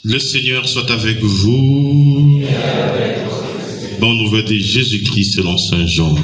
Le Seigneur soit avec vous. Bonne nouvelle de Jésus-Christ selon Saint Jean.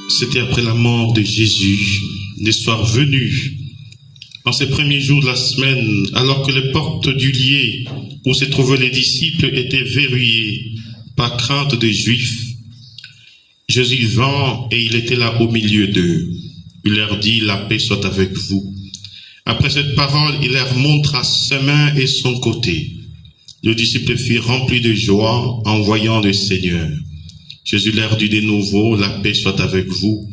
C'était après la mort de Jésus, le soir venu, en ces premiers jours de la semaine, alors que les portes du lieu où se trouvaient les disciples étaient verrouillées par crainte des Juifs. Jésus vint et il était là au milieu d'eux. Il leur dit, la paix soit avec vous. Après cette parole, il leur montra sa main et son côté. Les disciples furent remplis de joie en voyant le Seigneur. Jésus leur dit de nouveau, la paix soit avec vous.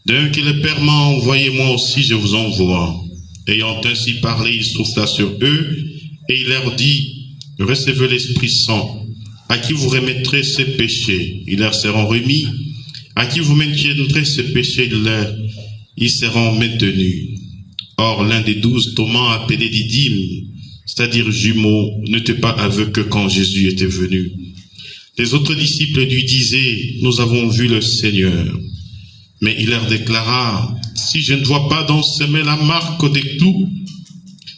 D'un que le Père m'a envoyé, moi aussi je vous envoie. Ayant ainsi parlé, il souffla sur eux, et il leur dit, recevez l'Esprit Saint. À qui vous remettrez ces péchés, ils leur seront remis. À qui vous maintiendrez ces péchés, ils seront maintenus. Or, l'un des 12, Thomas, appelé Didyme, c'est-à-dire jumeau, n'était pas aveugle quand Jésus était venu. Les autres disciples lui disaient, nous avons vu le Seigneur. Mais il leur déclara, si je ne vois pas dans ses mains la marque des clous,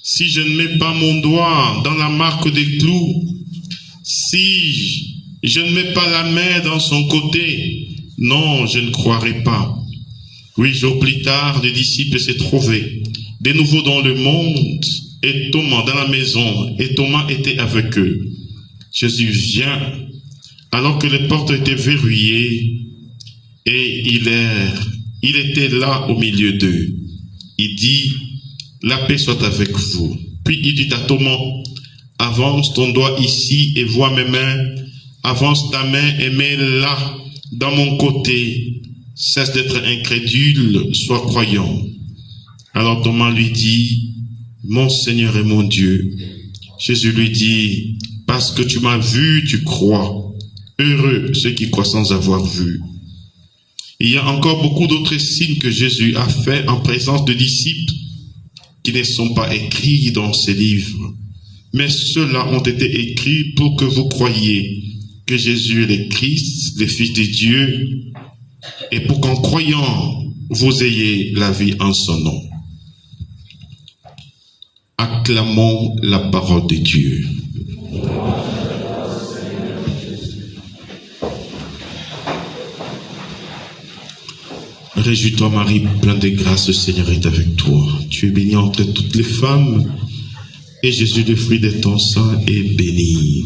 si je ne mets pas mon doigt dans la marque des clous, si je ne mets pas la main dans son côté, non, je ne croirai pas. 8 jours plus tard, les disciples se trouvaient de nouveau dans le monde, et Thomas dans la maison, et Thomas était avec eux. Jésus vient, alors que les portes étaient verrouillées, et il était là au milieu d'eux. Il dit, la paix soit avec vous. Puis il dit à Thomas, avance ton doigt ici et vois mes mains, avance ta main et mets-la dans mon côté. Cesse d'être incrédule, sois croyant. Alors Thomas lui dit, mon Seigneur et mon Dieu. Jésus lui dit, parce que tu m'as vu, tu crois. Heureux ceux qui croient sans avoir vu. Il y a encore beaucoup d'autres signes que Jésus a fait en présence de disciples qui ne sont pas écrits dans ces livres. Mais ceux-là ont été écrits pour que vous croyiez que Jésus est le Christ, le Fils de Dieu, et pour qu'en croyant, vous ayez la vie en son nom. Acclamons la parole de Dieu. Réjouis-toi Marie, pleine de grâce, le Seigneur est avec toi. Tu es bénie entre toutes les femmes, et Jésus, le fruit de ton sein, est béni.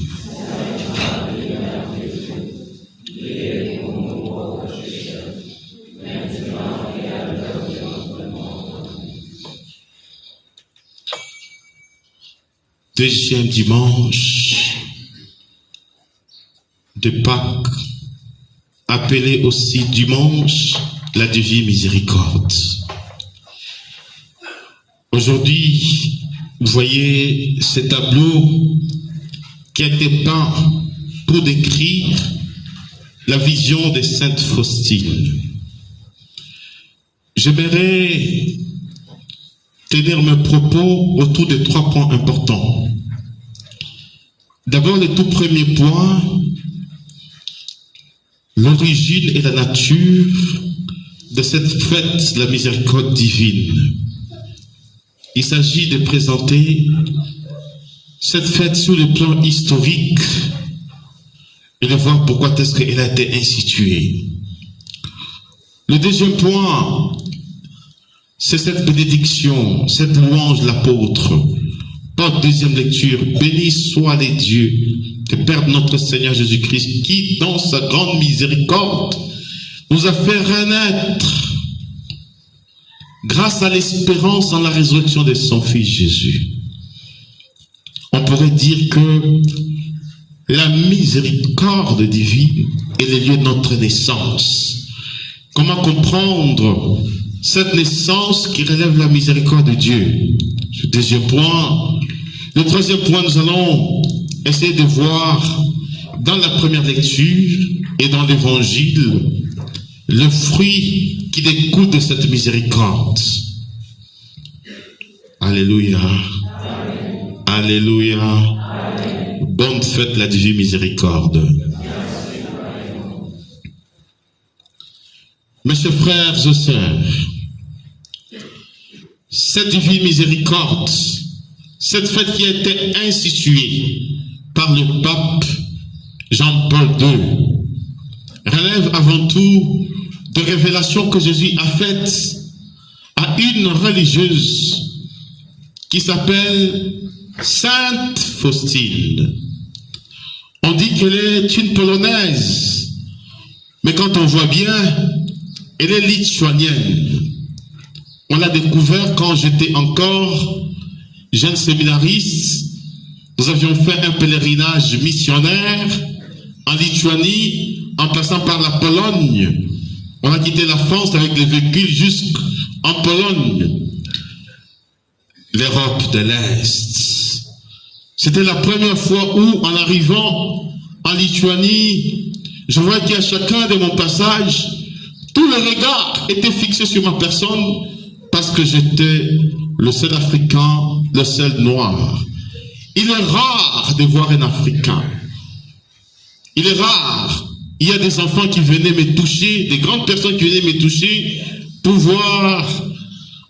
Deuxième dimanche de Pâques, appelé aussi dimanche la divine miséricorde. Aujourd'hui, vous voyez ce tableau qui a été peint pour décrire la vision de Sainte Faustine. J'aimerais tenir mes propos autour de 3 points importants. D'abord, le tout premier point, l'origine et la nature de cette fête, la miséricorde divine. Il s'agit de présenter cette fête sur le plan historique et de voir pourquoi est-ce qu'elle a été instituée. Le deuxième point, c'est cette bénédiction, cette louange de l'apôtre. Par deuxième lecture, béni soit les dieux, le Père de notre Seigneur Jésus-Christ, qui, dans sa grande miséricorde, nous a fait renaître grâce à l'espérance en la résurrection de son Fils Jésus. On pourrait dire que la miséricorde divine est le lieu de notre naissance. Comment comprendre cette naissance qui relève la miséricorde de Dieu? Le deuxième point, Le troisième point, nous allons essayer de voir dans la première lecture et dans l'évangile le fruit qui découle de cette miséricorde. Alléluia. Amen. Alléluia. Amen. Bonne fête la divine miséricorde. Mes chers frères et sœurs, cette divine miséricorde, cette fête qui a été instituée par le pape Jean-Paul II, relève avant tout de révélations que Jésus a faites à une religieuse qui s'appelle Sainte Faustine. On dit qu'elle est une Polonaise, mais quand on voit bien, elle est lituanienne. On l'a découvert quand j'étais encore jeune séminariste. Nous avions fait un pèlerinage missionnaire en Lituanie, en passant par la Pologne. On a quitté la France avec les véhicules jusqu'en Pologne, l'Europe de l'Est. C'était la première fois où, en arrivant en Lituanie, je voyais qu'à chacun de mon passage, tout le regard était fixé sur ma personne parce que j'étais le seul Africain, le seul Noir. Il est rare de voir un Africain. Il est rare. Il y a des enfants qui venaient me toucher, des grandes personnes qui venaient me toucher pour voir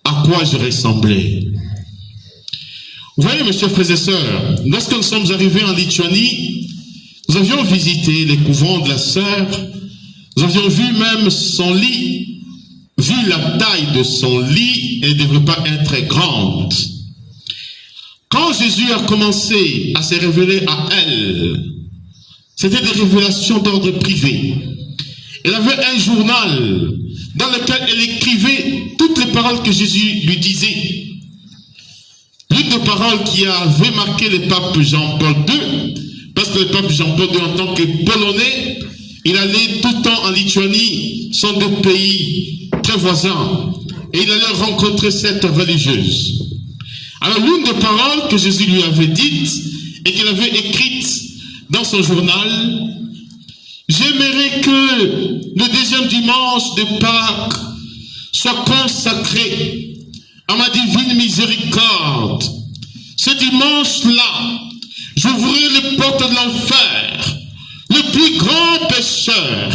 à quoi je ressemblais. Vous voyez, mes chers frères et sœurs, lorsque nous sommes arrivés en Lituanie, nous avions visité les couvents de la sœur, nous avions vu même son lit. Vu la taille de son lit, elle ne devrait pas être grande. Quand Jésus a commencé à se révéler à elle, c'était des révélations d'ordre privé. Elle avait un journal dans lequel elle écrivait toutes les paroles que Jésus lui disait. L'une des paroles qui avait marqué le pape Jean-Paul II, parce que le pape Jean-Paul II, en tant que Polonais, il allait tout le temps en Lituanie, sont deux pays très voisins, et il allait rencontrer cette religieuse. Alors l'une des paroles que Jésus lui avait dites et qu'il avait écrites dans son journal, j'aimerais que le deuxième dimanche de Pâques soit consacré à ma divine miséricorde. Ce dimanche-là, j'ouvrirai les portes de l'enfer. Le plus grand pécheur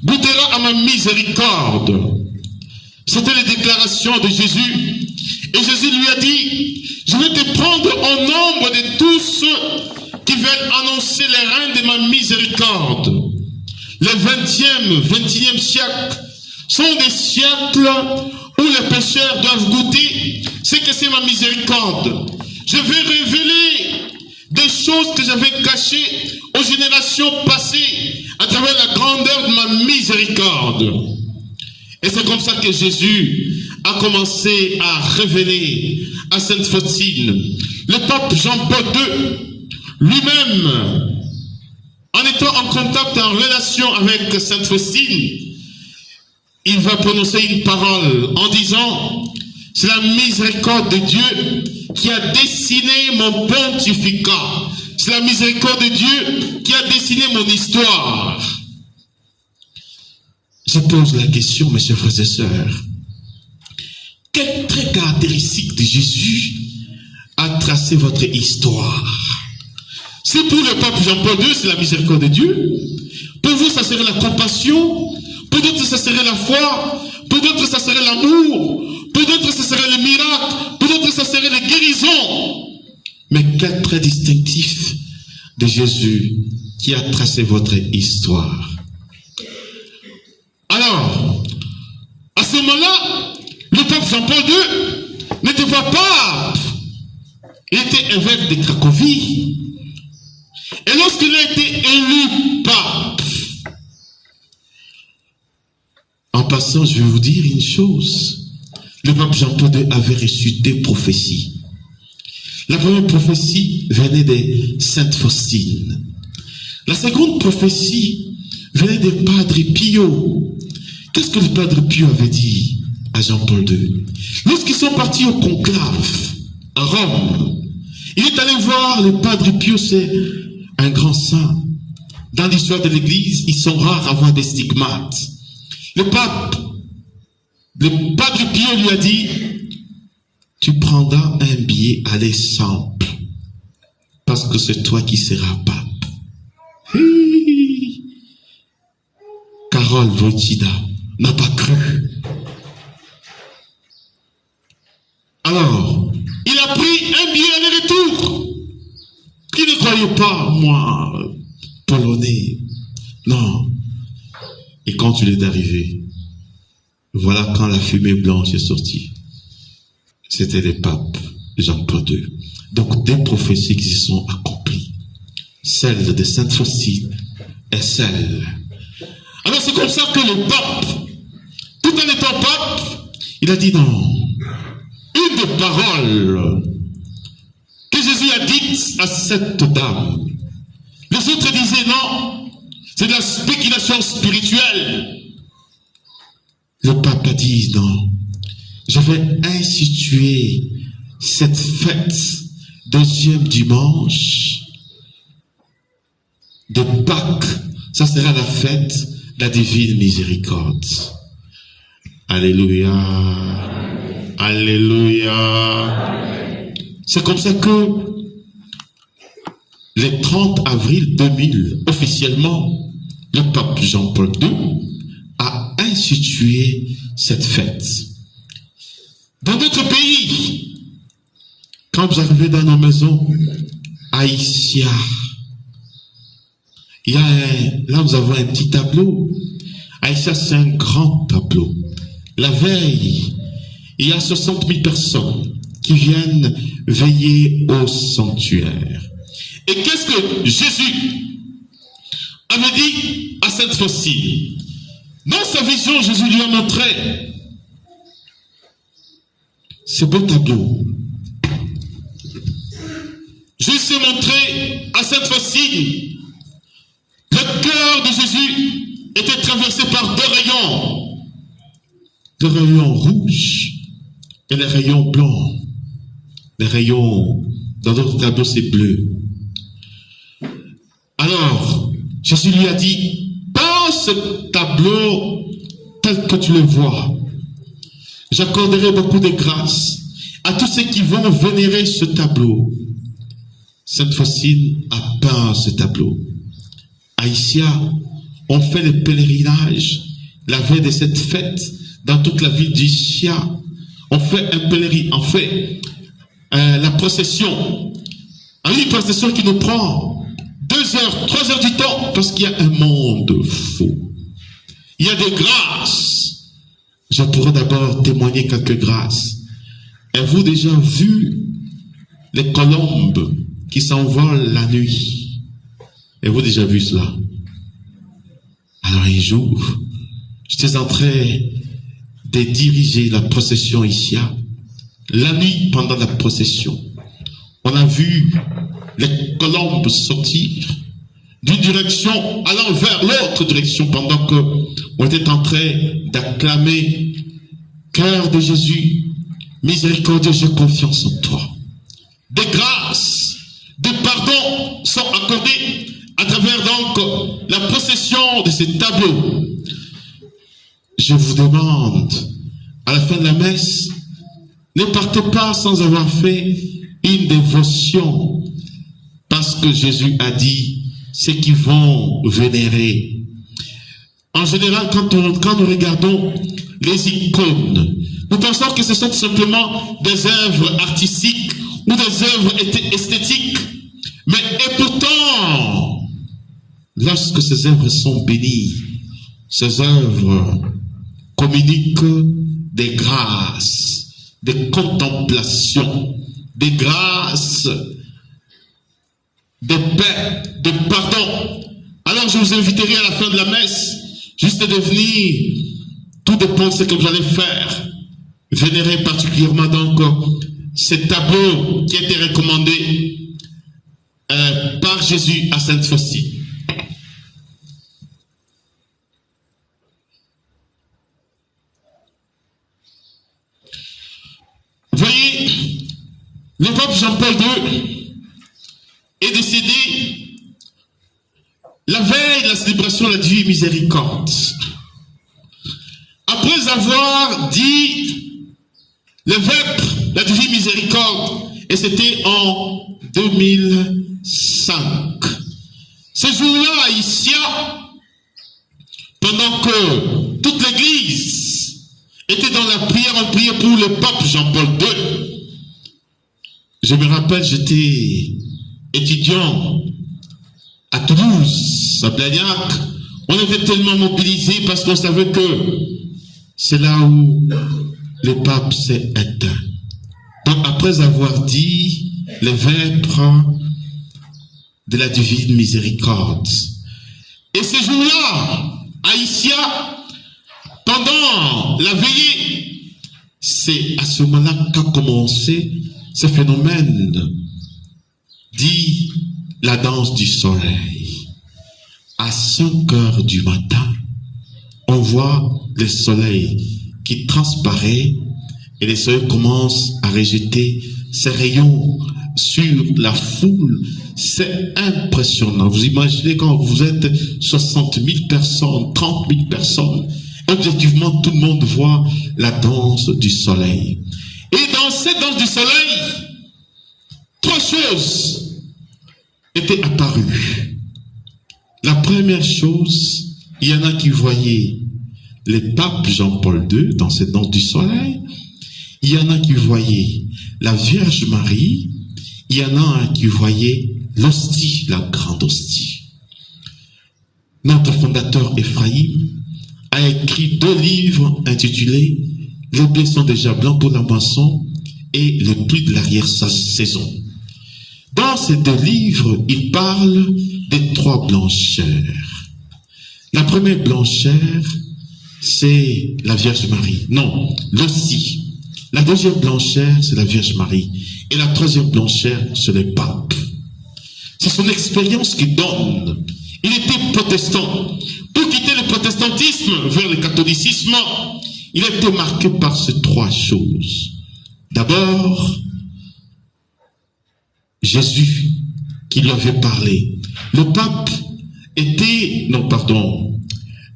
goûtera à ma miséricorde. C'était les déclarations de Jésus. Et Jésus lui a dit, je vais te prendre au nombre de tous ceux qui veulent annoncer les reins de ma miséricorde. Le 21e siècle sont des siècles où les pécheurs doivent goûter ce que c'est ma miséricorde. Je vais révéler des choses que j'avais cachées aux générations passées à travers la grandeur de ma miséricorde. Et c'est comme ça que Jésus a commencé à révéler à Sainte Faustine. Le pape Jean-Paul II, lui-même, en étant en contact, en relation avec Sainte Faustine, il va prononcer une parole en disant, c'est la miséricorde de Dieu qui a dessiné mon pontificat. C'est la miséricorde de Dieu qui a dessiné mon histoire. Je pose la question, mes chers frères et sœurs. Quel trait caractéristique de Jésus a tracé votre histoire? C'est pour le pape Jean-Paul II, c'est la miséricorde de Dieu. Pour vous, ça serait la compassion. Pour d'autres, ça serait la foi. Pour d'autres, ça serait l'amour. Pour d'autres, ça serait le miracle. Pour d'autres, ça serait les guérisons. Mais quel trait distinctif de Jésus qui a tracé votre histoire? Alors, à ce moment-là, le pape Jean-Paul II n'était pas pape. Il était évêque de Cracovie. Et lorsqu'il a été élu pape, en passant, je vais vous dire une chose. Le pape Jean-Paul II avait reçu deux prophéties. La première prophétie venait de Sainte Faustine. La seconde prophétie venait de Padre Pio. Qu'est-ce que le Padre Pio avait dit à Jean-Paul II? Lorsqu'ils sont partis au conclave à Rome, Il est allé voir le Padre Pio, c'est un grand saint. Dans l'histoire de l'Église, ils sont rares à avoir des stigmates. Le Padre Pio lui a dit, tu prendras un billet aller simple, parce que c'est toi qui seras pape. Carole Wojtyla n'a pas cru. Alors, il a pris un billet aller-retour. Qui ne croyait pas, moi, polonais. Non. Et quand il est arrivé, voilà quand la fumée blanche est sortie. C'était le pape Jean-Paul II. Donc, des prophéties qui se sont accomplies. Celle de Sainte Faustine et celle. Alors, c'est comme ça que le pape, tout en étant pape, il a dit non. Une des paroles que Jésus a dites à cette dame. Les autres disaient non, c'est de la spéculation spirituelle. Le pape a dit non, je vais instituer cette fête deuxième dimanche de Pâques. Ça sera la fête de la divine miséricorde. Alléluia. Alléluia. C'est comme ça que le 30 avril 2000, officiellement, le pape Jean-Paul II a institué cette fête. Dans d'autres pays, quand vous arrivez dans nos maisons, Haïtia, là nous avons un petit tableau. Haïtia, c'est un grand tableau. La veille, il y a 60 000 personnes qui viennent veiller au sanctuaire. Et qu'est-ce que Jésus avait dit à Sainte Faustine? Dans sa vision, Jésus lui a montré ce beau tableau. Jésus s'est montré à Sainte Faustine. Le cœur de Jésus était traversé par deux rayons. Le rayon rouge et le rayon blanc. Les rayons, dans d'autres tableaux, c'est bleu. Alors, Jésus lui a dit, dans ce tableau, tel que tu le vois, j'accorderai beaucoup de grâce à tous ceux qui vont vénérer ce tableau. Sainte Faustine a peint ce tableau. Haïtia, on fait le pèlerinage la veille de cette fête dans toute la ville d'Ischia. On fait un pèlerinage, on fait la procession. Une procession qui nous prend 2 heures, 3 heures du temps, parce qu'il y a un monde fou. Il y a des grâces. Je pourrais d'abord témoigner quelques grâces. Avez-vous déjà vu les colombes qui s'envolent la nuit? Avez-vous déjà vu cela? Alors un jour, j'étais en train de diriger la procession ici. La nuit, pendant la procession, on a vu les colombes sortir d'une direction allant vers l'autre direction pendant qu'on était en train d'acclamer cœur de Jésus, miséricordieux, j'ai confiance en toi. Des grâces, des pardons sont accordés à travers donc la procession de ces tableaux. Je vous demande, à la fin de la messe, ne partez pas sans avoir fait une dévotion, parce que Jésus a dit, ceux qui vont vénérer. En général, quand nous regardons les icônes, nous pensons que ce sont simplement des œuvres artistiques ou des œuvres esthétiques. Mais et pourtant, lorsque ces œuvres sont bénies, ces œuvres communiquent des grâces, des contemplations, des grâces, des paix, des pardons. Alors je vous inviterai à la fin de la messe, juste de venir, tout dépend de ce que vous allez faire, vénérer particulièrement donc ces tableaux qui étaient recommandés par Jésus à Sainte Faustine. Voyez, le pape Jean-Paul II est décédé la veille de la célébration de la Divine Miséricorde. Après avoir dit le vêpres, la Divine Miséricorde, et c'était en 2005. Ce jour-là, à Issia, pendant que toute l'église était dans la prière, on priait pour le pape Jean-Paul II. Je me rappelle, j'étais étudiant à Toulouse, à Blagnac. On était tellement mobilisés parce qu'on savait que c'est là où le pape s'est éteint. Donc après avoir dit les vêpres de la Divine Miséricorde. Et ce jour-là, à Issia, pendant la veillée, c'est à ce moment-là qu'a commencé ce phénomène dit la danse du soleil. À 5 heures du matin, on voit le soleil qui transparaît et le soleil commence à rejeter ses rayons sur la foule. C'est impressionnant. Vous imaginez quand vous êtes 60 000 personnes, 30 000 personnes, objectivement tout le monde voit la danse du soleil. Et dans cette danse du soleil, 3 choses étaient apparues. La première chose, il y en a qui voyaient le pape Jean-Paul II dans cette danse du soleil. Il y en a qui voyaient la Vierge Marie. Il y en a un qui voyait l'hostie, la grande hostie. Notre fondateur Ephraïm a écrit 2 livres intitulés « Les blés sont déjà blancs pour la moisson » et « Le pluie de l'arrière-saison ». Dans ces 2 livres, il parle des 3 blancheurs. La première blancheur, c'est la Vierge Marie. Non, l'hostie. La deuxième blancheur, c'est la Vierge Marie. Et la troisième blancheur, c'est le pape. C'est son expérience qui donne. Il était protestant. Pour quitter le protestantisme vers le catholicisme, il a été marqué par ces 3 choses. D'abord, Jésus qui lui avait parlé. Le pape était,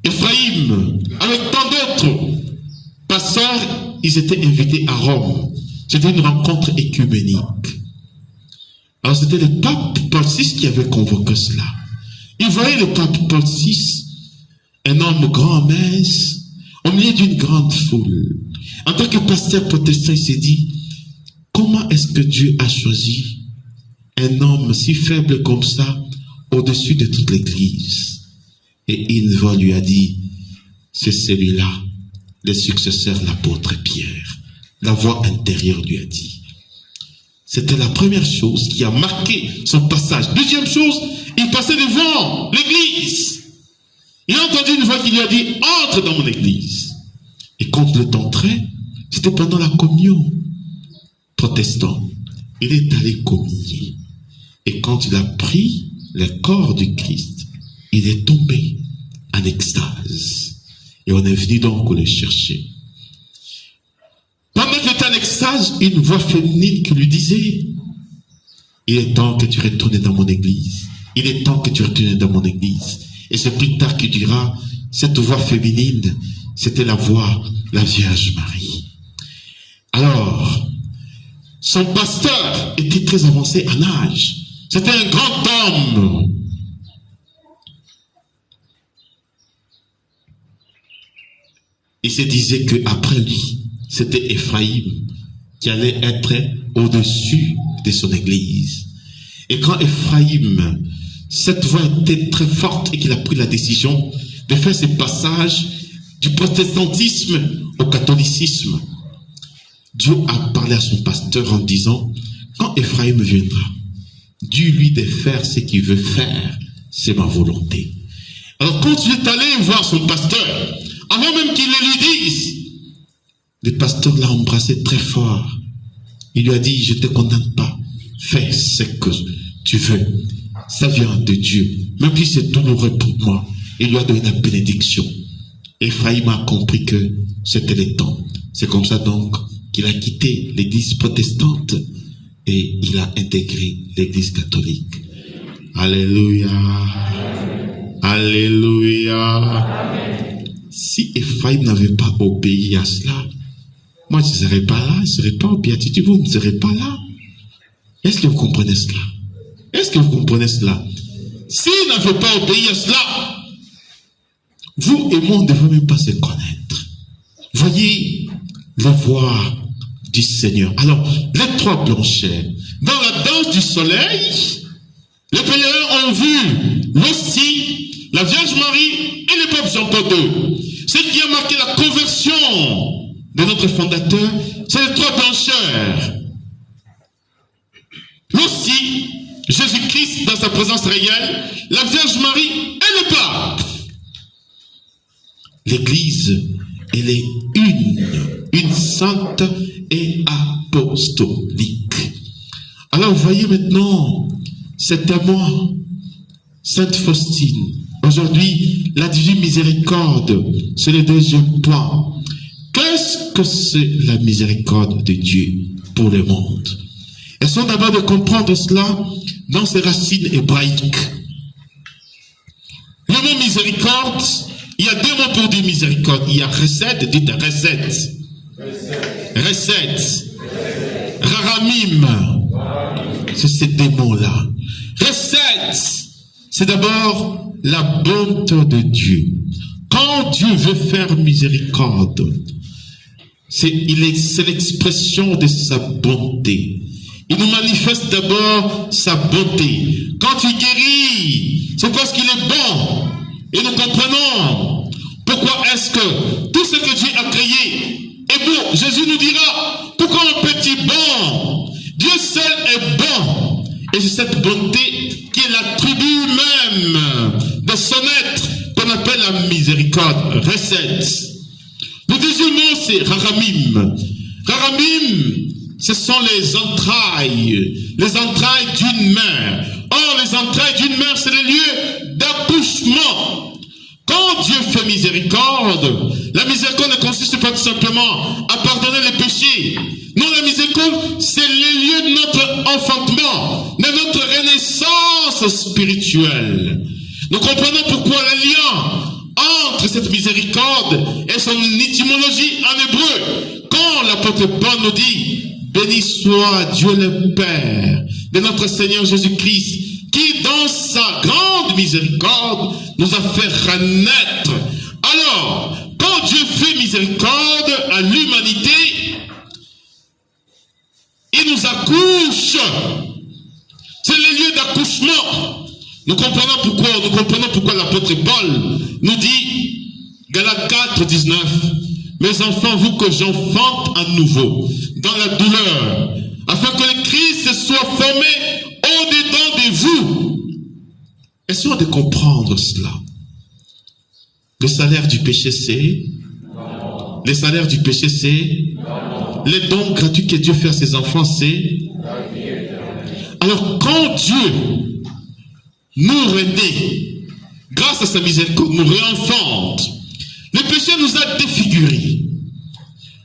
Ephraïm, avec tant d'autres pasteurs, ils étaient invités à Rome. C'était une rencontre écuménique. Alors c'était le pape Paul VI qui avait convoqué cela. Il voyait le pape Paul VI, un homme grand, mince, au milieu d'une grande foule. En tant que pasteur protestant, il s'est dit, comment est-ce que Dieu a choisi un homme si faible comme ça au-dessus de toute l'église? Et une voix lui a dit, c'est celui-là, le successeur de l'apôtre Pierre. La voix intérieure lui a dit. C'était la première chose qui a marqué son passage. Deuxième chose, il passait devant l'église. Il a entendu une voix qui lui a dit, entre dans mon église. Et quand il est entré, c'était pendant la communion. Protestant, il est allé communier. Et quand il a pris le corps du Christ, il est tombé en extase. Et on est venu donc le chercher. Pendant qu'il était en extase, une voix féminine qui lui disait, il est temps que tu retournes dans mon église. Il est temps que tu retournes dans mon église. Et c'est plus tard qu'il dira, cette voix féminine, c'était la voix de la Vierge Marie. Alors, son pasteur était très avancé en âge. C'était un grand homme. Il se disait qu'après lui, c'était Ephraïm qui allait être au-dessus de son église. Et quand Ephraïm, cette voix était très forte et qu'il a pris la décision de faire ce passage du protestantisme au catholicisme, Dieu a parlé à son pasteur en disant, quand Ephraïm viendra, dis-lui de faire ce qu'il veut faire, c'est ma volonté. Alors quand il est allé voir son pasteur, avant même qu'il le lui dise, le pasteur l'a embrassé très fort. Il lui a dit, je ne te condamne pas, fais ce que tu veux. Ça vient de Dieu, même si c'est douloureux pour moi. Il lui a donné la bénédiction. Ephraïm a compris que c'était le temps. C'est comme ça donc qu'il a quitté l'église protestante et il a intégré l'église catholique. Alléluia. Alléluia. Si Ephraim n'avait pas obéi à cela, moi je ne serais pas là, je ne serais pas au béatitude, vous ne serez pas là. Est-ce que vous comprenez cela? Est-ce que vous comprenez cela? S'il n'avait pas obéi à cela, vous et moi ne devons même pas se connaître. Voyez la voix du Seigneur. Alors, les trois blancheurs, dans la danse du soleil, les pèlerins ont vu l'hostie, la Vierge Marie et le pape Jean-Paul II. Ce qui a marqué la conversion de notre fondateur, c'est les trois blancheurs. L'hostie, Jésus-Christ dans sa présence réelle, la Vierge Marie et le pape. L'Église, elle est une sainte et apostolique. Alors vous voyez maintenant, c'est à moi, Sainte Faustine. Aujourd'hui, la divine miséricorde, c'est le deuxième point. Qu'est-ce que c'est la miséricorde de Dieu pour le monde? Essayons d'abord de comprendre cela dans ses racines hébraïques. Le mot miséricorde, il y a deux mots pour dire miséricorde. Il y a recette, dites recette. Recette. Raramim. C'est ces deux mots-là. Recette, c'est d'abord la bonté de Dieu. Quand Dieu veut faire miséricorde, c'est l'expression de sa bonté. Il nous manifeste d'abord sa bonté. Quand il guérit, c'est parce qu'il est bon. Et nous comprenons pourquoi est-ce que tout ce que Dieu a créé est bon. Jésus nous dira, pourquoi un petit bon? Dieu seul est bon. Et c'est cette bonté qui est l'attribut même de son être qu'on appelle la miséricorde, recette. Le deuxième mot, c'est raramim. Raramim, ce sont les entrailles d'une mère. Or, les entrailles d'une mère, c'est le lieu d'accouchement. Quand Dieu fait miséricorde, la miséricorde ne consiste pas tout simplement à pardonner les péchés. Non, la miséricorde, c'est le lieu de notre enfantement, de notre renaissance spirituelle. Nous comprenons pourquoi le lien entre cette miséricorde et son étymologie en hébreu. Quand l'apôtre Paul nous dit, béni soit Dieu le Père de notre Seigneur Jésus-Christ, qui dans sa grande miséricorde nous a fait renaître. Alors, quand Dieu fait miséricorde à l'humanité, il nous accouche. C'est le lieu d'accouchement. Nous comprenons pourquoi l'apôtre Paul nous dit, Galates 4, 19, mes enfants, vous que j'enfante à nouveau, dans la douleur, afin que le Christ soit formé au-dedans de vous. Essayons de comprendre cela. Le salaire du péché, c'est? Le salaire du péché, c'est? Les dons gratuits que Dieu fait à ses enfants, c'est? Alors, quand Dieu nous renaît, grâce à sa miséricorde, nous réenfante, le péché nous a défigurés.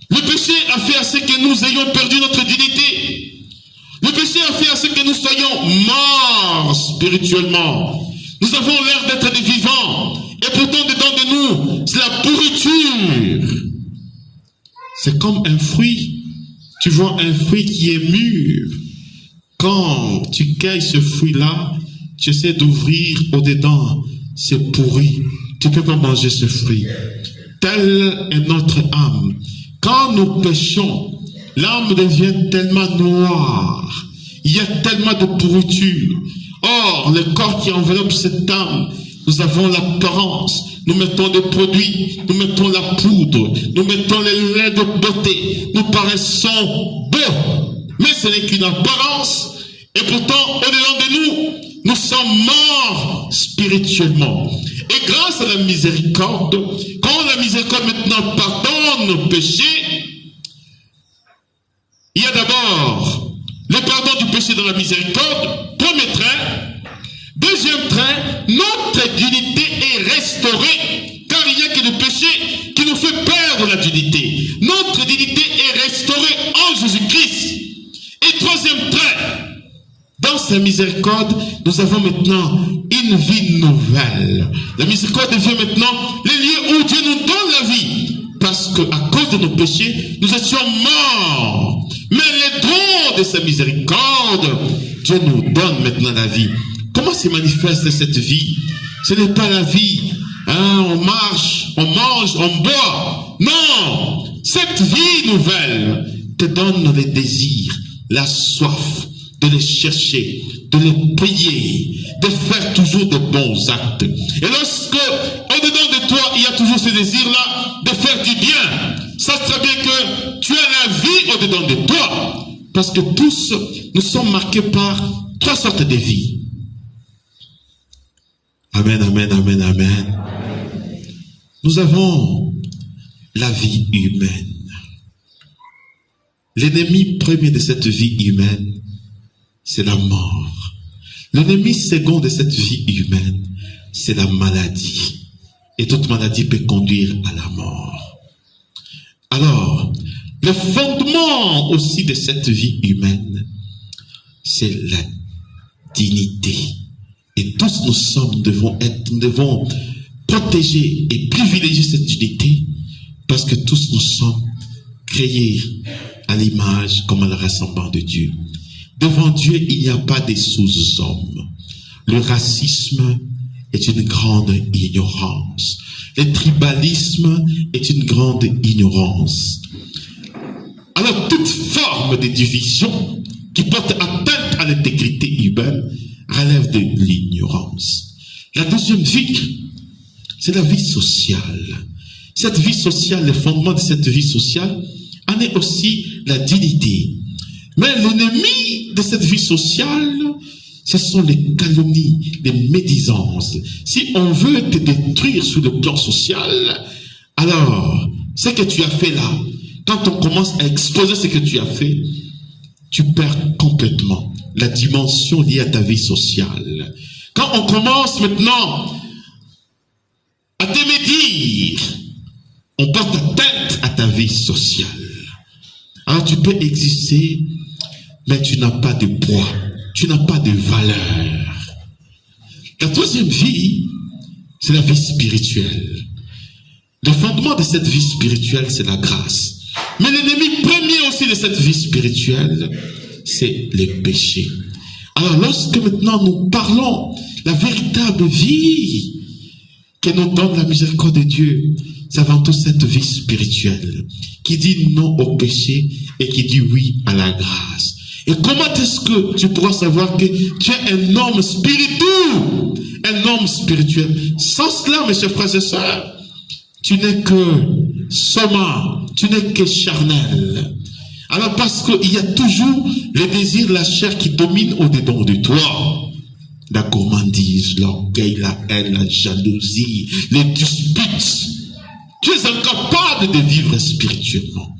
Le péché a fait à ce que nous ayons perdu notre dignité. Le péché a fait à ce que nous soyons morts spirituellement. Nous avons l'air d'être des vivants. Et pourtant, dedans de nous, c'est la pourriture. C'est comme un fruit. Tu vois un fruit qui est mûr. Quand tu cueilles ce fruit-là, tu essaies d'ouvrir au-dedans. C'est pourri. Tu ne peux pas manger ce fruit. Telle est notre âme. Quand nous péchons, l'âme devient tellement noire. Il y a tellement de pourriture. Or, le corps qui enveloppe cette âme, nous avons l'apparence. Nous mettons des produits, nous mettons la poudre, nous mettons les laits de beauté. Nous paraissons beaux. Mais ce n'est qu'une apparence. Et pourtant, au-delà de nous, nous sommes morts spirituellement. Et grâce à la miséricorde, quand la miséricorde maintenant pardonne nos péchés, il y a d'abord le pardon du péché dans la miséricorde, premier trait. Deuxième trait, notre dignité est restaurée, car il n'y a que le péché qui nous fait perdre la dignité. Notre dignité est restaurée en Jésus-Christ. Et troisième trait, dans dans sa miséricorde, nous avons maintenant une vie nouvelle. La miséricorde devient maintenant les lieux où Dieu nous donne la vie. Parce qu'à cause de nos péchés, nous étions morts. Mais les dons de sa miséricorde, Dieu nous donne maintenant la vie. Comment se manifeste cette vie? Ce n'est pas la vie. On marche, on mange, on boit. Non! Cette vie nouvelle te donne les désirs, la soif de les chercher, de les prier, de faire toujours de bons actes. Et lorsque, au-dedans de toi, il y a toujours ce désir-là de faire du bien, sache très bien que tu as la vie au-dedans de toi. Parce que tous, nous sommes marqués par 3 sortes de vies. Amen, amen, amen, amen. Nous avons la vie humaine. L'ennemi premier de cette vie humaine, c'est la mort. L'ennemi second de cette vie humaine, c'est la maladie. Et toute maladie peut conduire à la mort. Alors, le fondement aussi de cette vie humaine, c'est la dignité. Et tous nous devons protéger et privilégier cette dignité parce que tous nous sommes créés à l'image comme à la ressemblance de Dieu. Devant Dieu, il n'y a pas de sous-hommes. Le racisme est une grande ignorance. Le tribalisme est une grande ignorance. Alors, toute forme de division qui porte atteinte à l'intégrité humaine relève de l'ignorance. La deuxième vie, c'est la vie sociale. Cette vie sociale, le fondement de cette vie sociale, en est aussi la dignité. Mais l'ennemi de cette vie sociale, ce sont les calomnies, les médisances. Si on veut te détruire sur le plan social, alors, ce que tu as fait là, quand on commence à exposer ce que tu as fait, tu perds complètement la dimension liée à ta vie sociale. Quand on commence maintenant à te médire, on porte atteinte à ta vie sociale. Alors tu peux exister, mais tu n'as pas de poids, tu n'as pas de valeur. La troisième vie, c'est la vie spirituelle. Le fondement de cette vie spirituelle, c'est la grâce. Mais l'ennemi premier aussi de cette vie spirituelle, c'est les péchés. Alors lorsque maintenant nous parlons la véritable vie que nous donne la miséricorde de Dieu, c'est avant tout cette vie spirituelle qui dit non au péché et qui dit oui à la grâce. Et comment est-ce que tu pourras savoir que tu es un homme spirituel, un homme spirituel? Sans cela, mes chers frères et sœurs, tu n'es que soma, tu n'es que charnel. Alors parce qu'il y a toujours le désir de la chair qui domine au-dedans de toi. La gourmandise, l'orgueil, la haine, la jalousie, les disputes. Tu es incapable de vivre spirituellement.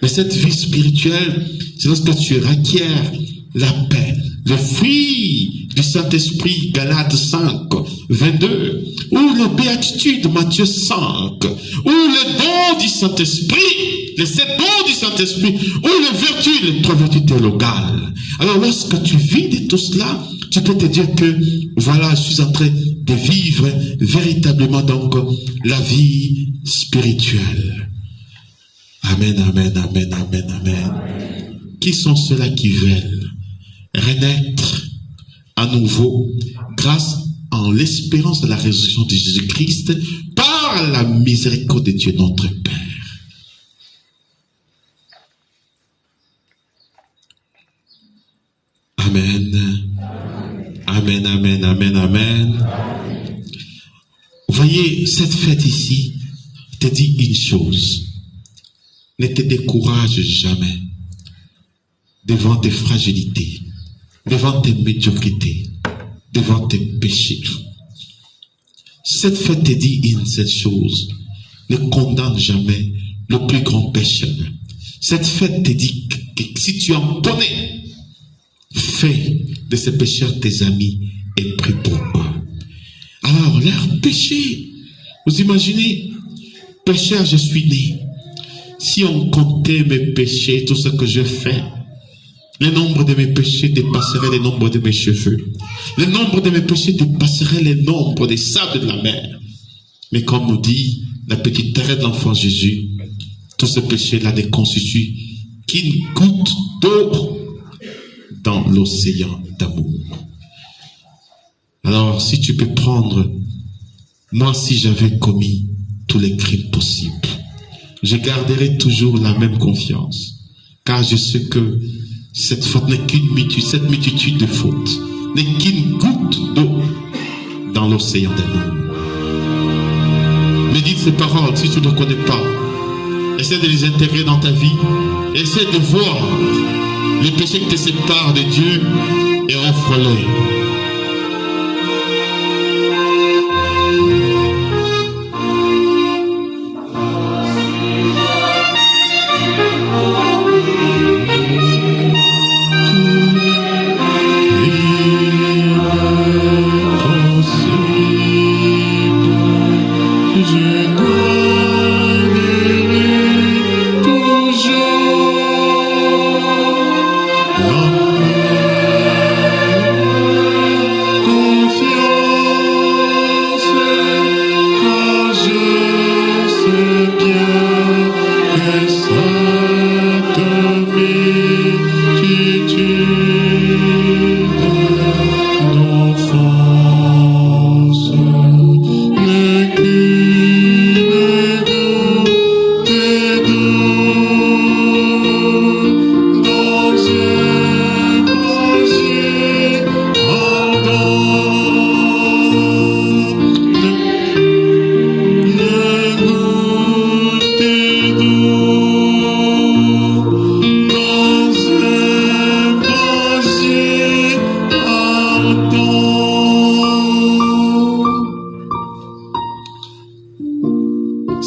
Mais cette vie spirituelle, c'est lorsque tu requiers la paix, le fruit du Saint-Esprit, Galates 5, 22, ou le béatitude, Matthieu 5, ou le don du Saint-Esprit, les 7 dons du Saint-Esprit, ou les vertus, les 3 vertus théologales. Alors lorsque tu vis de tout cela, tu peux te dire que, voilà, je suis en train de vivre véritablement donc la vie spirituelle. Amen, amen, amen, amen, amen. Qui sont ceux-là qui veulent renaître à nouveau grâce en l'espérance de la résurrection de Jésus-Christ par la miséricorde de Dieu notre Père? Amen. Amen, amen, amen, amen. Vous voyez, cette fête ici te dit une chose. Ne te décourage jamais devant tes fragilités, devant tes médiocrités, devant tes péchés. Cette fête te dit une seule chose. Ne condamne jamais le plus grand pécheur. Cette fête te dit que si tu en connais, fais de ces pécheurs tes amis et prie pour eux. Alors, leur péché, vous imaginez, pécheur, je suis né. Si on comptait mes péchés, tout ce que je fais, Le nombre de mes péchés dépasserait le nombre de mes cheveux. Le nombre de mes péchés dépasserait le nombre des sables de la mer. Mais comme nous dit la petite Thérèse de l'Enfant Jésus, tout ce péché-là ne constitue qu'une goutte d'eau dans l'océan d'amour. Alors, si tu peux prendre, moi, si j'avais commis tous les crimes possibles, je garderai toujours la même confiance, car je sais que cette faute n'est qu'une multitude, cette multitude de fautes n'est qu'une goutte d'eau dans l'océan d'amour. Médite ces paroles si tu ne connais pas. Essaie de les intégrer dans ta vie. Essaie de voir les péchés qui te séparent de Dieu et offre-les.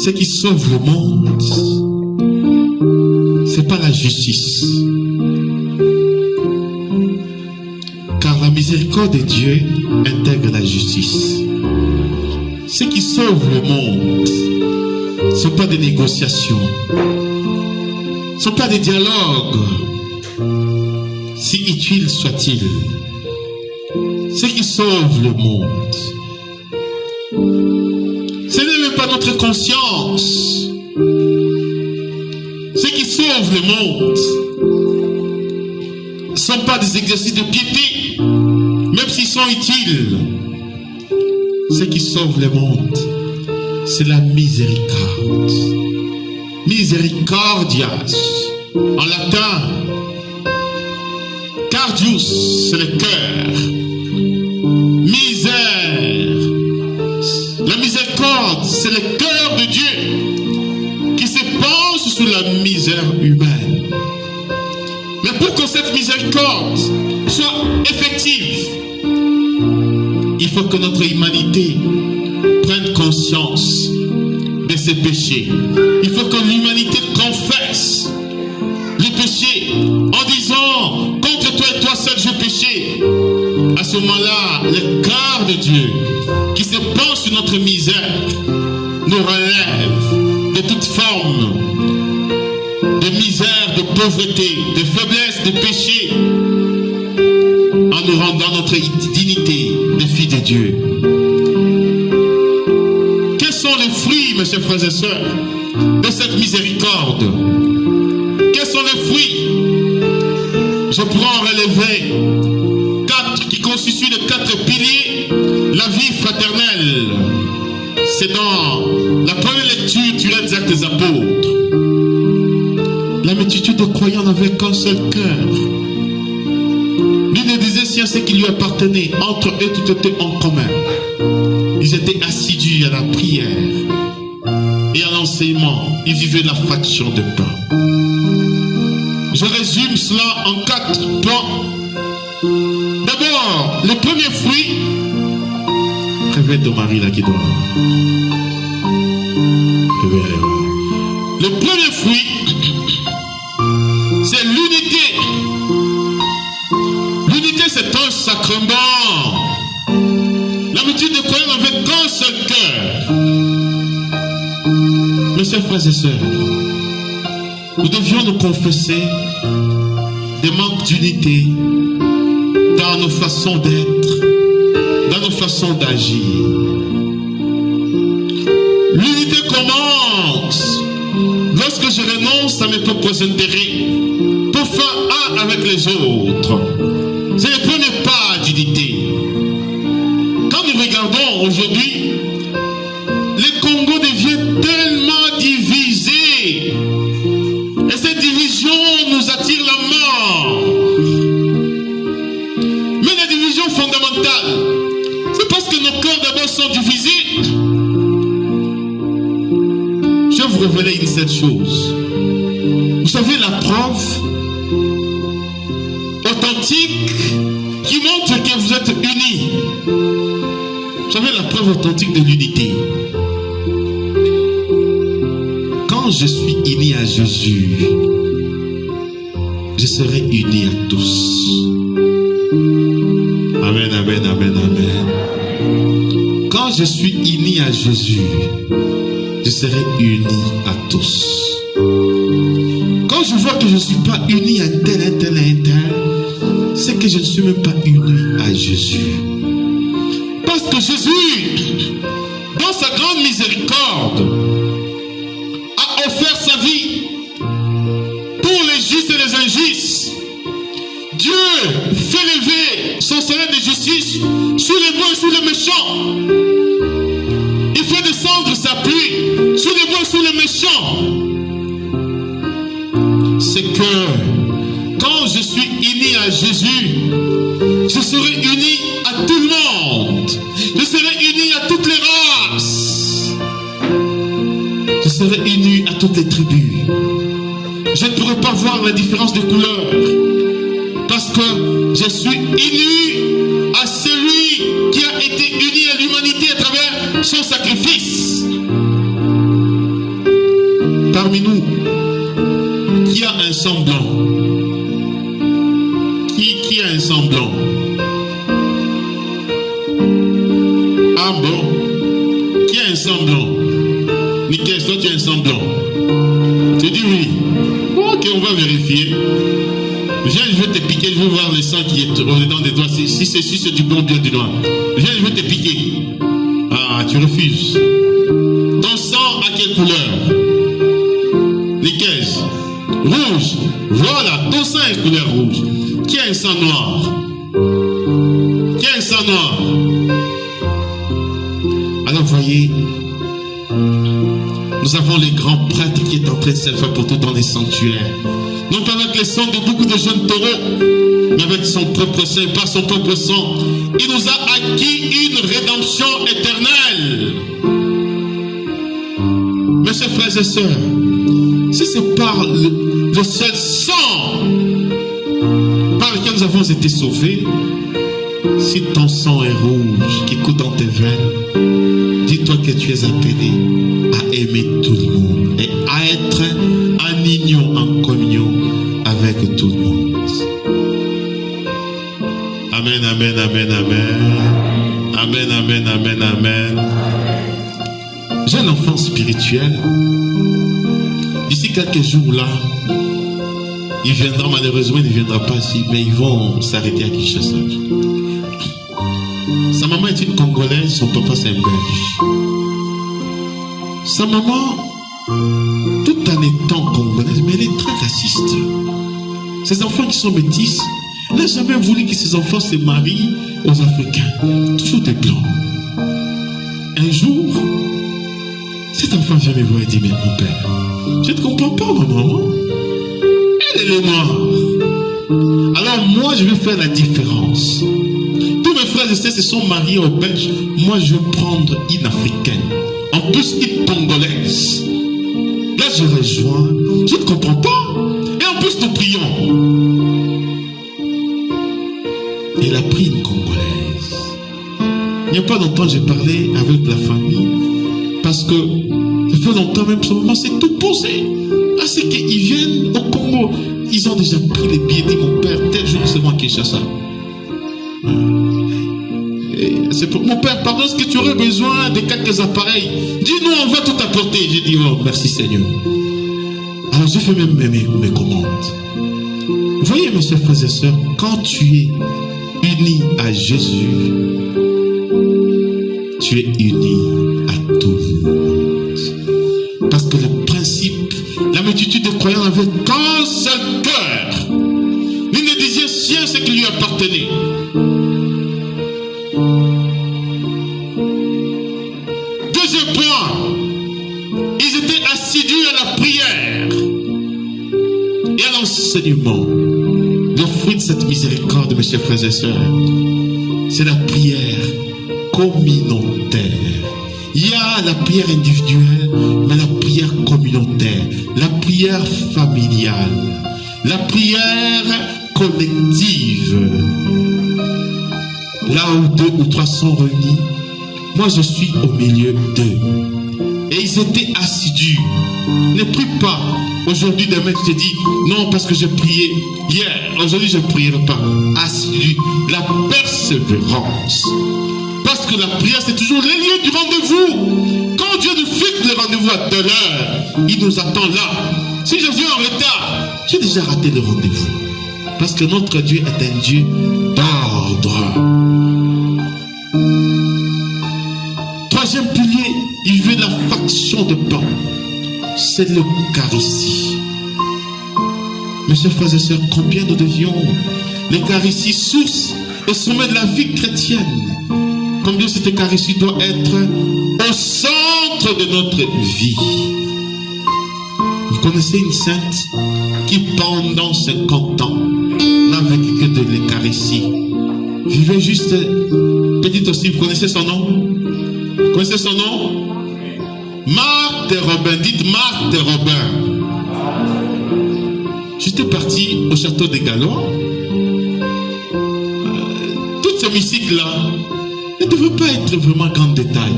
Ce qui sauve le monde, c'est pas la justice. Car la miséricorde de Dieu intègre la justice. Ce qui sauve le monde, ce ne sont pas des négociations, ce ne sont pas des dialogues, si utiles soient-ils. Ce qui sauve le monde, ce n'est même pas notre conscience. Ce qui sauve le monde ne sont pas des exercices de piété, même s'ils sont utiles. Ce qui sauve le monde, c'est la miséricorde. Misericordias, en latin, cardius, c'est le cœur. Misère. La miséricorde, c'est le cœur de Dieu qui se penche sur la misère humaine. Mais pour que cette miséricorde soit effective, il faut que notre humanité prenne conscience de ses péchés. Il faut que l'humanité confesse les péchés en disant: contre toi et toi seul j'ai péché. À ce moment-là, le cœur de Dieu qui se penche sur notre misère nous relève de toute forme de misère, de pauvreté, de faiblesse, de péché, en nous rendant notre dignité de filles de Dieu. Quels sont les fruits, mes chers frères et sœurs, de cette miséricorde? Quels sont les fruits? Je pourrais en relever 4 qui constituent les 4 piliers de la vie fraternelle. C'est dans la première lecture du livre des Actes des Apôtres. La multitude de croyants n'avait qu'un seul cœur. L'une des sciences qui lui appartenait, entre eux tout était en commun. Ils étaient assidus à la prière et à l'enseignement. Ils vivaient la fraction de pain. Je résume cela en 4 points. D'abord, le premier fruit. Réveille ton mari là qui dort. Le premier fruit, c'est l'unité. L'unité, c'est un sacrement. La multitude de croyants n'avait qu'un seul cœur. Mes chers frères et sœurs, nous devions nous confesser des manques manque d'unité dans nos façons d'être, dans nos façons d'agir. L'unité commence lorsque je renonce à mes propres intérêts pour faire un avec les autres. C'est le premier pas d'unité. Quand nous regardons aujourd'hui, le Congo devient tellement divisé. Et cette division nous attire la mort. Mais la division fondamentale, c'est parce que nos cœurs d'abord sont divisés. Je vais vous révéler une seule chose. Vous savez la preuve authentique qui montre que vous êtes unis. Vous savez la preuve authentique de l'unité. Quand je suis uni à Jésus, je serai uni à tous. Amen, amen, amen, amen. Quand je suis uni à Jésus, je serai uni à tous. Quand je vois que je ne suis pas uni à tel, c'est que je ne suis même pas uni à Jésus. Parce que Jésus, dans sa grande miséricorde, a offert sa vie pour les justes et les injustes. Dieu fait lever son salaire de justice sur les bons et sur les méchants. Il fait descendre sa pluie sur les bons et sur les méchants. C'est que quand je suis uni à Jésus, je serai uni à tout le monde. Je serai uni à toutes les races. Je serai uni à toutes les tribus. Je ne pourrai pas voir la différence de couleur. Parce que je suis uni à celui qui a été uni à l'humanité à travers son sacrifice. Parmi nous, qui a un semblant? Qui a un semblant? Ah bon? Qui a un semblant? Nickel, toi tu as un semblant. Tu dis oui. Ok, on va vérifier. Viens, je vais te piquer, je veux voir le sang qui est au-dedans des doigts. Si c'est du blanc ou bien du noir. Viens, je vais te piquer. Ah, tu refuses. Ton sang a quelle couleur? Nickel. Rouge. Voilà, ton sang est couleur rouge. Qui a un sang noir? Qui a un sang noir? Alors voyez, nous avons les grands prêtres qui est en train de s'élever pour tout dans les sanctuaires. Non pas avec le sang de beaucoup de jeunes taureaux, mais avec son propre sang, par son propre sang. Il nous a acquis une rédemption éternelle. Mes chers frères et sœurs, si c'est par le seul sang par lequel nous avons été sauvés, si ton sang est rouge, qui coule dans tes veines, dis-toi que tu es appelé à aimer tout le monde et à être en union, en communion avec tout le monde. Amen, amen, amen, amen. Amen, amen, amen, amen. J'ai un enfant spirituel. D'ici quelques jours là, il viendra, malheureusement il ne viendra pas ici, mais ils vont s'arrêter à Kinshasa. Sa maman est une Congolaise, son papa c'est un Belge. Sa maman, tout en étant congolaise, mais elle est très raciste. Ses enfants qui sont métis, elle n'a jamais voulu que ses enfants se marient aux Africains, toujours des blancs. Un jour, cet enfant vient me voir et dit, mais mon père, je ne comprends pas ma maman. Elle est noire. Alors moi, je vais faire la différence. Tous mes frères et sœurs se sont mariés aux Belges. Moi, je vais prendre une Africaine. En plus, une Congolaise. Là, je rejoins. Je ne comprends pas. Et en plus, nous prions. Il a pris une Congolaise. Il n'y a pas longtemps, j'ai parlé avec la famille. Parce que ça fait longtemps, même son maman s'est tout posé. À ce qu'ils viennent au Congo. Ils ont déjà pris les billets. Dit mon père, tel jour, c'est moi qui cherche ça. C'est pour mon père, pardon, est-ce que tu aurais besoin de quelques appareils? Dis-nous, on va tout apporter. J'ai dit, oh, merci Seigneur. Alors j'ai fait même mes commandes. Voyez, mes chers frères et sœurs, quand tu es uni à Jésus, tu es uni à tout le monde. Parce que le principe, la multitude de croyants n'avait qu'un seul cœur. Ils ne disaient sien ce qui lui appartenait. Deuxième point, ils étaient assidus à la prière et à l'enseignement. Le fruit de cette miséricorde, mes chers frères et sœurs, c'est la prière communautaire. Il y a la prière individuelle, mais la prière communautaire, la prière familiale, la prière collective. Là où 2 ou 3 sont réunis, moi je suis au milieu d'eux. Et ils étaient assidus. Ne prie pas. Aujourd'hui, demain, tu te dis, non, parce que j'ai prié hier. Aujourd'hui, je ne prierai pas. Assidu. La persévérance. Parce que la prière, c'est toujours le lieu du rendez-vous. Quand Dieu nous fixe le rendez-vous à telle heure, il nous attend là. Si je viens en retard, j'ai déjà raté le rendez-vous. Parce que notre Dieu est un Dieu d'ordre. Troisième pilier, il veut la fraction de pain. C'est l'Eucharistie. Mes chers frères et sœurs, combien nous devions l'Eucharistie, source et sommet de la vie chrétienne. Combien cette Eucharistie doit être au centre de notre vie. Vous connaissez une sainte qui pendant 50 ans n'a vécu que de l'Eucharistie. Vivait juste petite aussi. Vous connaissez son nom? Vous connaissez son nom? Marthe Robin. Dites Marthe Robin. J'étais parti au château des Gallois. Toutes ces mystiques-là ne devraient pas être vraiment grand détail.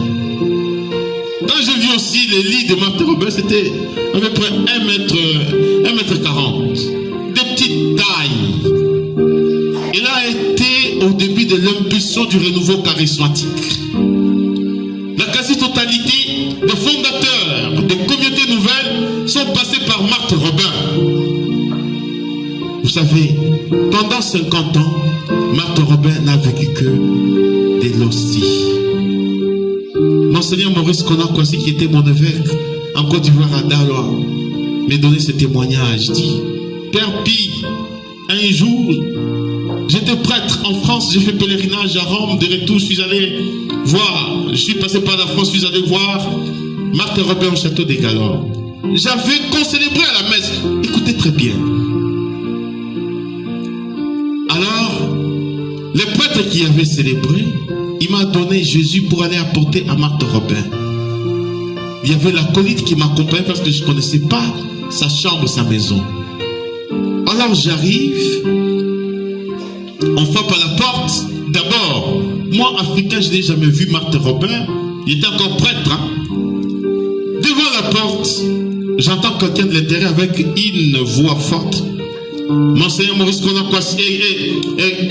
Quand j'ai vu aussi les lits de Marthe Robin, c'était à peu près 1m40. Des petites tailles. Il a été au début de l'impulsion du renouveau charismatique. La quasi-totalité des fondateurs des communautés nouvelles sont passés par Marthe Robin. Vous savez, pendant 50 ans, Marthe Robin n'a vécu que des l'hostie. Monseigneur Maurice Konakwasi, qui était mon évêque en Côte d'Ivoire à Daloa, m'a donné ce témoignage. Dit, Père Pi, un jour, j'étais prêtre en France, j'ai fait pèlerinage à Rome, de retour, je suis allé voir, je suis passé par la France, je suis allé voir Marthe Robin au château des Gallois. J'avais concélébré à la messe. Écoutez très bien. Alors, le prêtre qui avait célébré, il m'a donné Jésus pour aller apporter à Marthe Robin. Il y avait l'acolyte qui m'accompagnait parce que je ne connaissais pas sa chambre, sa maison. Alors j'arrive, on frappe à la porte. D'abord, moi, Africain, je n'ai jamais vu Marthe Robin. Il était encore prêtre. Hein? Devant la porte, j'entends quelqu'un de l'intérieur avec une voix forte. Monseigneur Maurice Konakwasi,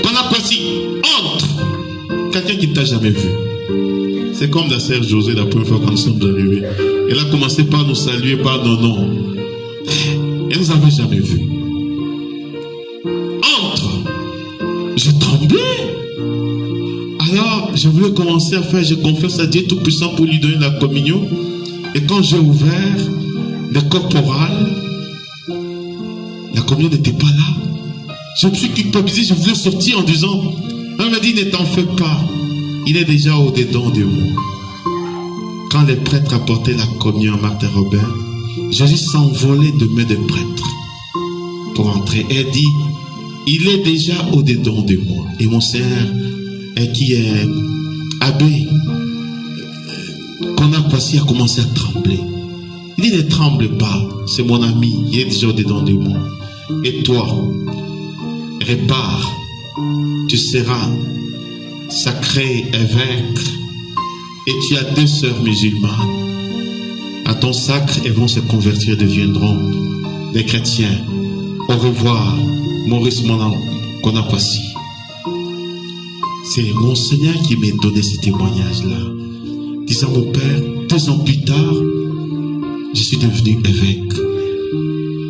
Konakwasi, entre. Quelqu'un qui ne t'a jamais vu. C'est comme la sœur José la première fois quand nous sommes arrivés. Elle a commencé par nous saluer par nos noms. Elle ne nous avait jamais vus. Entre. Je tremblais. Alors, je voulais commencer à faire, je confesse à Dieu Tout-Puissant pour lui donner la communion. Et quand j'ai ouvert le corporal, la communion n'était pas là. Je me suis culpabilisé, je voulais sortir en disant, on m'a dit, ne t'en fais pas. Il est déjà au-dedans de moi. Quand les prêtres apportaient la communion à Marthe Robin, Jésus s'envolait de main de prêtre pour entrer. Elle dit, il est déjà au-dedans de moi. Et mon Seigneur, qui est abbé, Konakwasi a commencé à trembler. Il dit, ne tremble pas, c'est mon ami, il est déjà au-dedans de moi. Et toi, répare, tu seras sacré évêque et tu as 2 sœurs musulmanes. À ton sacre, elles vont se convertir, deviendront des chrétiens. Au revoir, Maurice Konakwasi. C'est mon Seigneur qui m'a donné ce témoignage-là. Disant, mon Père, 2 ans plus tard, je suis devenu évêque.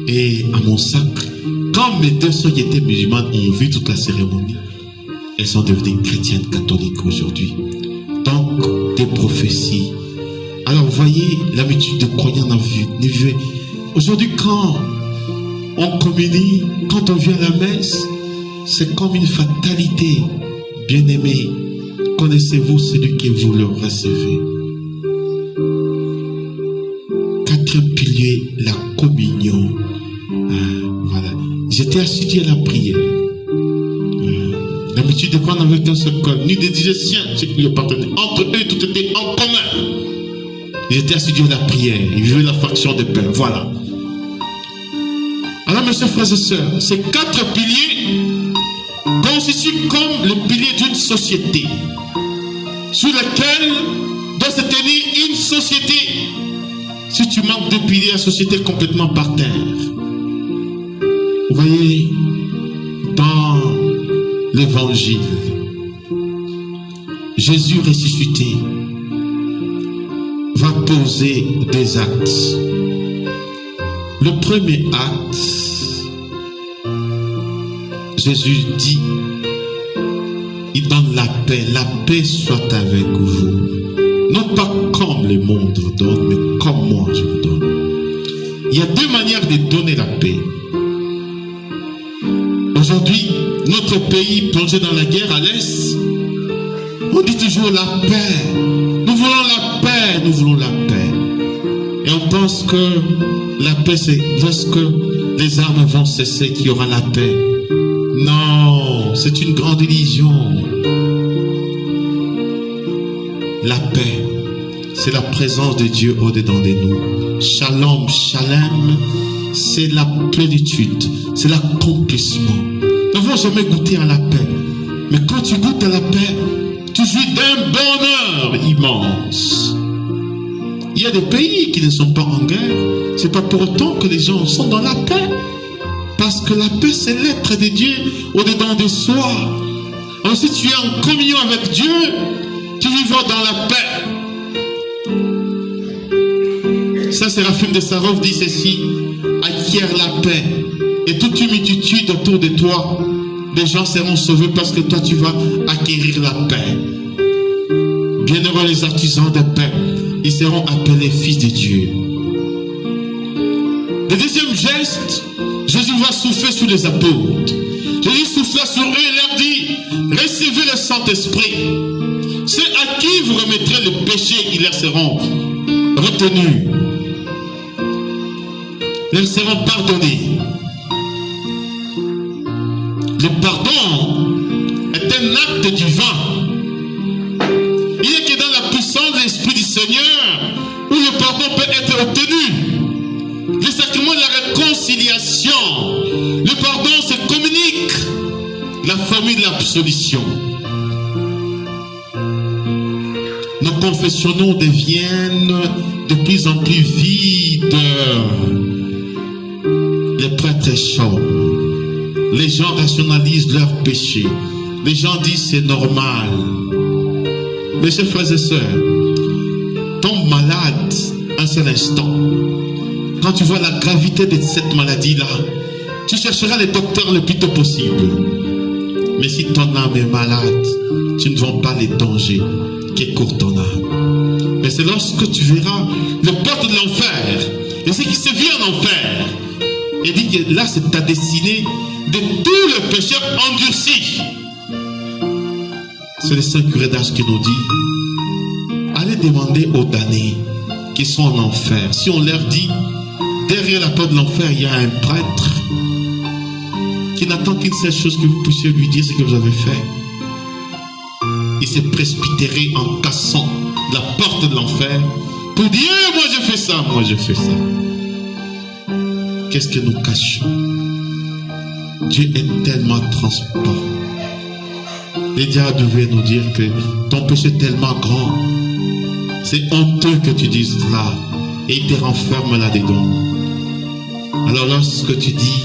Et à mon sacre, quand mes deux soeurs qui étaient musulmanes ont vu toute la cérémonie, elles sont devenues chrétiennes catholiques aujourd'hui. Donc, des prophéties. Alors, vous voyez, l'habitude de croyants en vue. Aujourd'hui, quand on communie, quand on vient à la messe, c'est comme une fatalité. Bien-aimés, connaissez-vous celui que vous le recevez? Quatrième pilier, la communion. Voilà. J'étais assidu à la prière. L'habitude de prendre avec un seul col, ni des digestions, ce qui lui appartenait. Entre eux, tout était en commun. J'étais assidu à la prière. Ils vivaient la fraction de pain. Voilà. Alors, mes chers frères et sœurs, ces quatre piliers constituent comme le pilier d'une société sur laquelle doit se tenir une société. Si tu manques de piliers, la société est complètement par terre. Vous voyez, dans l'évangile, Jésus ressuscité va poser des actes. Le premier acte, Jésus dit, il donne la paix soit avec vous. Non pas comme le monde vous donne, mais comme moi je vous donne. Il y a deux manières de donner la paix. Aujourd'hui, notre pays plongé dans la guerre à l'Est, on dit toujours la paix. Nous voulons la paix, nous voulons la paix. Et on pense que la paix, c'est lorsque les armes vont cesser qu'il y aura la paix. Non, c'est une grande illusion. La paix, c'est la présence de Dieu au-dedans de nous. Shalom, shalom, c'est la plénitude, c'est l'accomplissement. Nous n'avons jamais goûté à la paix. Mais quand tu goûtes à la paix, tu jouis d'un bonheur immense. Il y a des pays qui ne sont pas en guerre. Ce n'est pas pour autant que les gens sont dans la paix. Parce que la paix, c'est l'être de Dieu au-dedans de soi. Alors si tu es en communion avec Dieu, tu vivras dans la paix. Ça, c'est Raphaël de Sarov dit ceci: acquiert la paix, et toute humilitude autour de toi, les gens seront sauvés parce que toi, tu vas acquérir la paix. Bienheureux les artisans de paix, ils seront appelés fils de Dieu. Le deuxième geste, Jésus va souffler sur les apôtres. Jésus souffla sur eux et leur dit: recevez le Saint-Esprit. Ceux à qui vous remettrez le péché, ils leur seront retenus. Ils leur seront pardonnés. Le pardon est un acte divin. Il n'y a que dans la puissance de l'Esprit du Seigneur où le pardon peut être obtenu. Le sacrement de la réconciliation. Le pardon se communique. La famille de l'absolution. Nos confessionnaux deviennent de plus en plus vides. Les prêtres chauds. Les gens rationalisent leurs péchés. Les gens disent c'est normal. Mes chers frères et sœurs, tombe malade un seul instant. Quand tu vois la gravité de cette maladie-là, tu chercheras les docteurs le plus tôt possible. Mais si ton âme est malade, tu ne vois pas les dangers qui courent ton âme. Mais c'est lorsque tu verras le porte de l'enfer, et ce qui se vit en enfer, et dit que là c'est ta destinée de tous les pécheurs endurcis. C'est le Saint Curé d'Ars qui nous dit: allez demander aux damnés qui sont en enfer. Si on leur dit, derrière la porte de l'enfer, il y a un prêtre qui n'attend qu'une seule chose, que vous puissiez lui dire ce que vous avez fait. Il s'est précipité en cassant la porte de l'enfer pour dire: moi je fais ça, moi je fais ça. Qu'est-ce que nous cachons? Dieu est tellement transparent. Les diables devaient nous dire que ton péché est tellement grand. C'est honteux que tu dises cela. Et il te renferme là-dedans. Alors lorsque tu dis: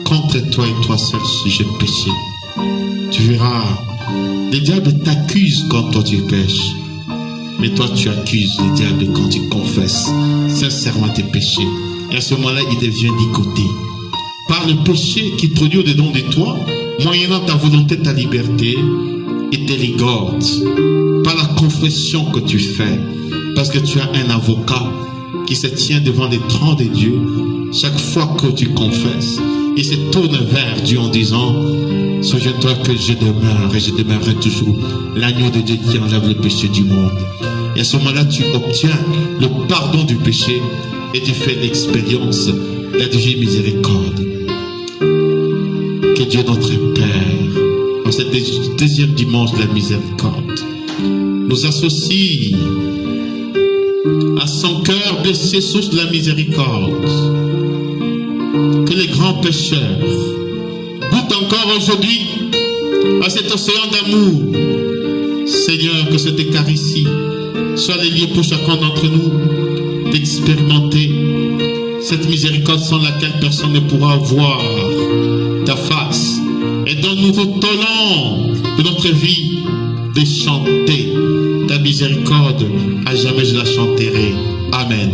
contre toi et toi seul j'ai péché, tu verras, les diables t'accusent quand toi tu pêches. Mais toi tu accuses les diables quand tu confesses sincèrement tes péchés. Et à ce moment-là, il devient ligoté. par le péché qui produit au-dedans de toi, moyennant ta volonté, ta liberté et tes rigoles, par la confession que tu fais, parce que tu as un avocat qui se tient devant les trônes de Dieu chaque fois que tu confesses. Il se tourne vers Dieu en disant, souviens-toi que je demeure et je demeurerai toujours l'agneau de Dieu qui enlève le péché du monde. Et à ce moment-là, tu obtiens le pardon du péché et tu fais l'expérience de la divine miséricorde. Que Dieu notre Père, en cette deuxième dimanche de la miséricorde, nous associe à son cœur blessé sous la miséricorde. Que les grands pécheurs goûtent encore aujourd'hui à cet océan d'amour. Seigneur, que cette eucharistie soit les lieux pour chacun d'entre nous d'expérimenter cette miséricorde sans laquelle personne ne pourra voir ta face. Et donne-nous tout au long de notre vie de chanter ta miséricorde. À jamais je la chanterai. Amen.